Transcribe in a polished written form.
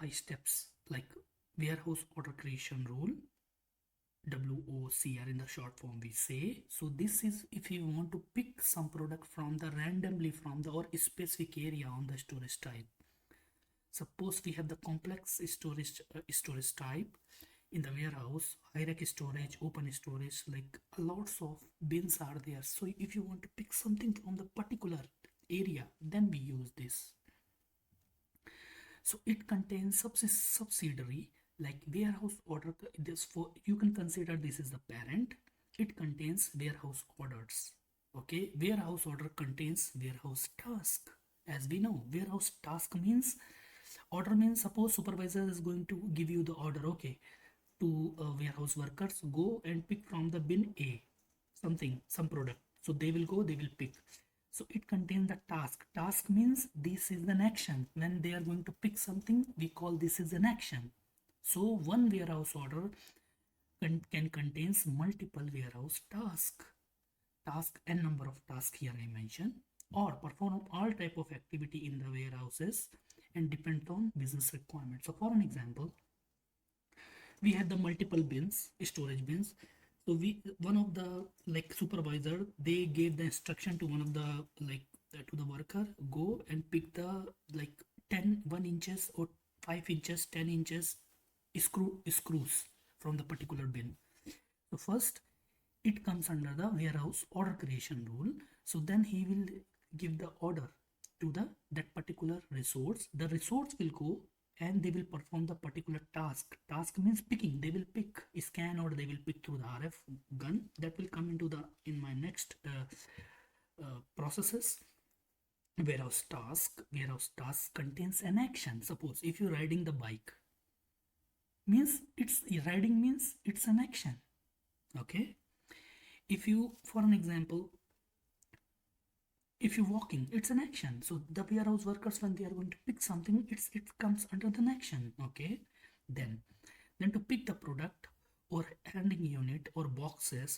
5 steps like warehouse order creation rule, WOCR in the short form we say. So this is if you want to pick some product from the randomly from the or specific area on the storage type. Suppose we have the complex storage type in the warehouse, hierarchy storage, open storage, like lots of bins are there. So if you want to pick something from the particular area, then we use this. So it contains subsidiary like warehouse order. This for you can consider this is the parent. It contains warehouse orders. Okay, warehouse order contains warehouse task. As we know, warehouse task means order means suppose supervisor is going to give you the order. Okay, to warehouse workers go and pick from the bin A some product. So they will go, they will pick. So it contains the task. Task means this is an action. When they are going to pick something, we call this is an action. So one warehouse order can contains multiple warehouse task. Task n number of tasks here I mentioned, or perform all type of activity in the warehouses and depend on business requirements. So for an example, we have the multiple bins, storage bins. So one of the like supervisor, they gave the instruction to one of the to the worker, go and pick the like 1 inches or 5 inches 10 inches screws from the particular bin. So first it comes under the warehouse order creation rule. So then he will give the order to that particular resource. The resource will go and they will perform the particular task. Task means picking. They will pick, scan, or they will pick through the RF gun. That will come into in my next processes. Warehouse task contains an action. Suppose if you're riding the bike, means riding means it's an action. Okay, if you, for an example, if you're walking, it's an action. So the warehouse workers, when they are going to pick something, it comes under the action. Okay, then to pick the product or handling unit or boxes